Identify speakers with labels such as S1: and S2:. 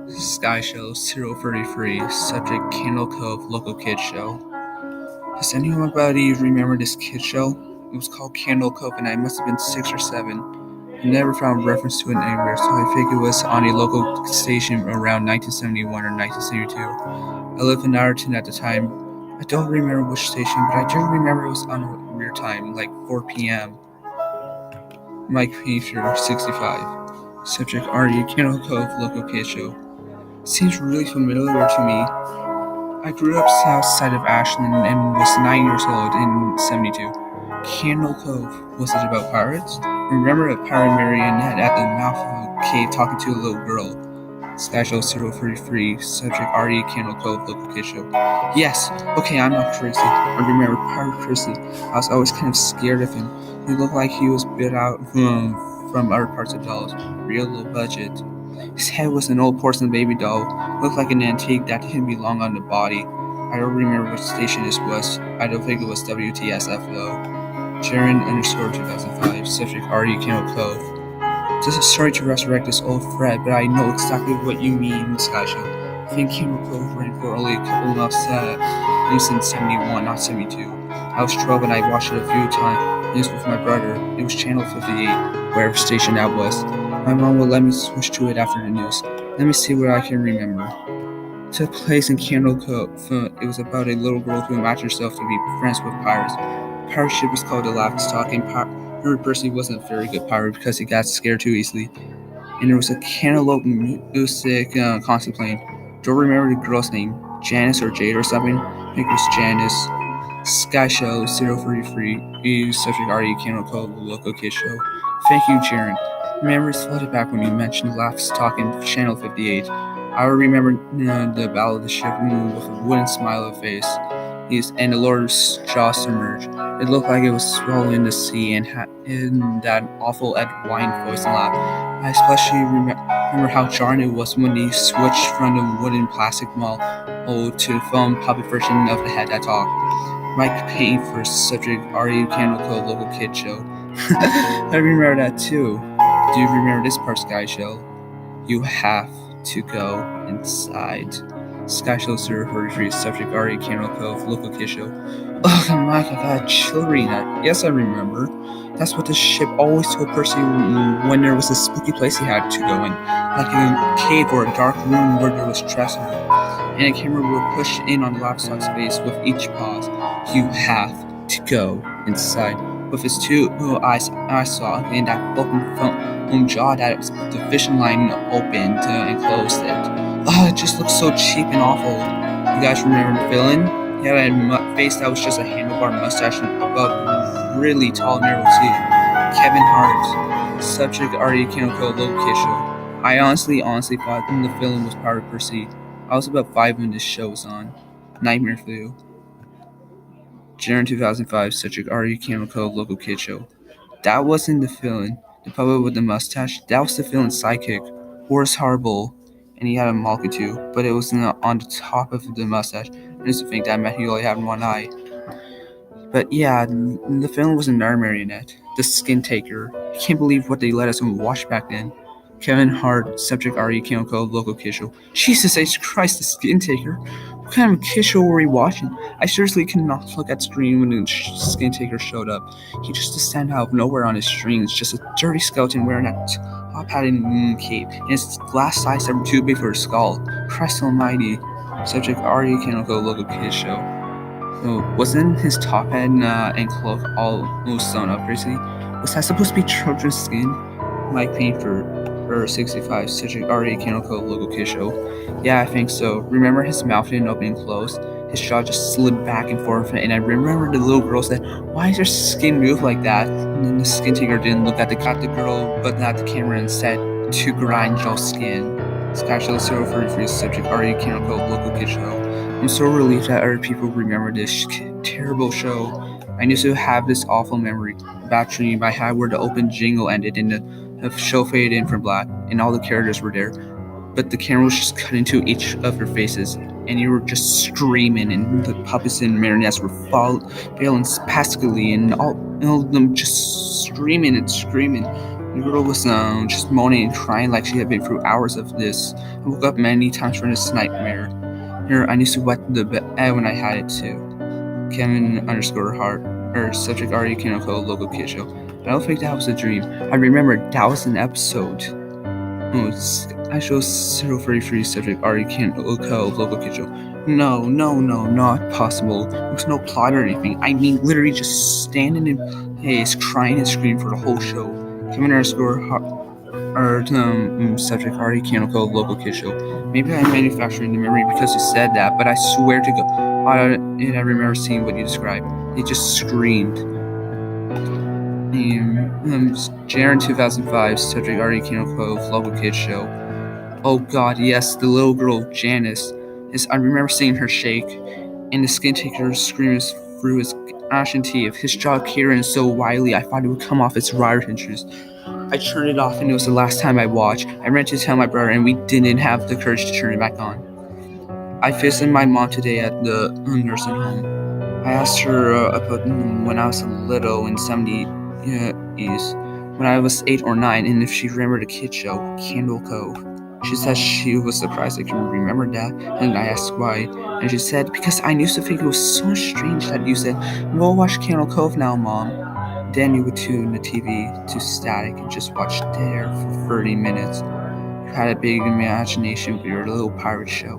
S1: Sky Show 033, subject Candle Cove Local Kids Show. Does anybody remember this kid show? It was called Candle Cove and I must have been 6 or 7. I never found reference to it anywhere, so I think it was on a local station around 1971 or 1972. I lived in Ireton at the time. I don't remember which station, but I do remember it was on a weird time, like 4 p.m. Mike Painter, 65. Subject RE Candle Cove Local Kid Show. Seems really familiar to me. I grew up south side of Ashland and was 9 years old in 72. Candle Cove, was it about pirates? Remember a pirate marionette at the mouth of a cave talking to a little girl. Sky Show 033, subject RE Candle Cove Local Kid Show. Yes, okay, I'm not crazy. I remember Pirate Chrissy. I was always kind of scared of him. He looked like he was bit out from other parts of dolls. Real low budget. His head was an old porcelain baby doll. Looked like an antique that didn't belong on the body. I don't remember which station this was. I don't think it was WTSF though. Jaren _ 2005, subject RE Candle Cove. Sorry to resurrect this old thread, but I know exactly what you mean, Sky Show. I think Candle Cove ran for only a couple months at least in 71, not 72. I was 12 and I watched it a few times. It was with my brother. It was channel 58, whatever station that was. My mom would let me switch to it after the news. Let me see what I can remember. It took place in Candle Cove. It was about a little girl who imagined herself to be friends with pirates. The pirate ship was called the Laughing Stock, and Henry Percy wasn't a very good pirate because he got scared too easily. And there was a cantaloupe music concert playing. Don't remember the girl's name. Janice or Jade or something? I think it was Janice. Sky Show 033, subject RE Candle Cove Local Kid Show. Thank you, Jaren. Memories flooded back when you mentioned Laugh Stock in Channel 58. I remember the Battle of the Ship with a wooden smile on face. And the Lord's jaw submerged. It looked like it was swallowing the sea and had in that awful Ed Wine voice and laugh. I especially remember how jarring it was when they switched from the wooden plastic mold to the foam puppet version of the head that talked. Mike Payne for subject RE Candle Cove Local Kid Show. I remember that too. Do you remember this part, Sky Show? You have to go inside. Sky Show 033, subject RE Candle Cove Local Kid Show. Oh, Mike, I got chill reading that. Yes, I remember. That's what the ship always told Percy when there was a spooky place he had to go in, like a cave or a dark room where there was treasure. And a camera would push in on the livestock's face with each pause. You have to go inside. With his two eyes, I saw in that open jaw that the fishing line opened and closed it. Oh, it just looked so cheap and awful. You guys remember the villain? He had a face that was just a handlebar mustache and above really tall narrow teeth. Kevin Hart, subject RE Candle Cove Local Kid Show. I honestly thought the villain was Pirate Percy. I was about 5 when this show was on. Nightmare Flu. Jaren 2005, subject RE Candle Cove Local Kid Show. That wasn't the villain. The puppet with the mustache, that was the villain's sidekick, Horace Harble, and he had a multi too, but it was on the top of the mustache. I used to think that meant he only had one eye. But yeah, the villain was another marionette, the Skin Taker. I can't believe what they let us watch back then. Kevin Hart, subject RE Candle Cove Local Kid Show. Jesus H. Christ, the Skin Taker. What kind of kid show were we watching? I seriously could not look at the screen when the Skin Taker showed up. He just descended out of nowhere on his strings, just a dirty skeleton wearing a top hat and cape, and his glass eyes that were too big for his skull. Christ almighty. Subject RE Candle Cove Local Kid Show. Wasn't his top hat and cloak all sewn up crazy? Was that supposed to be children's skin? Mike Payne for 65, subject RE Candle Cove Local Kid Show. Yeah, I think so. Remember his mouth didn't open and close? His jaw just slid back and forth, and I remember the little girl said, "Why does your skin move like that?" And then the Skin Taker didn't look at the girl, but at the camera and said, "To grind your skin." Sky Show 033, subject RE Candle Cove Local Kid Show. I'm so relieved that other people remember this terrible show. I used to have this awful memory about dream I had where the open jingle ended and the show faded in from black, and all the characters were there, but the camera was just cut into each of their faces. and you were just screaming, and the puppets and marionettes were failing spastically, and all of them just screaming and screaming. The girl was just moaning and crying like she had been through hours of this. I woke up many times from this nightmare. Here, I used to wet the bed when I had it too. Kevin_Hart, or subject already Kinoko, local kid show. I don't think that was a dream. I remember that was an episode. Oh, I show 033 subject already Kinoko, local kid show. No, not possible. There was no plot or anything. I mean, literally just standing in place, crying and screaming for the whole show. Kevin_Hart, or subject already Kinoko, local kid show. Maybe I'm manufacturing the memory because you said that, but I swear to God, I remember seeing what you described. They just screamed. January 2005, subject already Kinoko, local kid show. Oh God, yes, the little girl Janice. Yes, I remember seeing her shake, and the skin taker screams through his ashen teeth. His jaw clearing so wildly, I thought it would come off its wire hinges. I turned it off, and it was the last time I watched. I ran to tell my brother, and we didn't have the courage to turn it back on. I visited my mom today at the nursing home. I asked her about when I was little in 70s, when I was 8 or 9, and if she remembered a kid show, Candle Cove. She said she was surprised I could remember that, and I asked why, and she said, because I used to think it was so strange that you said, "Go watch Candle Cove now, Mom." Then you would tune the TV to static and just watch there for 30 minutes. You had a big imagination with your little pirate show.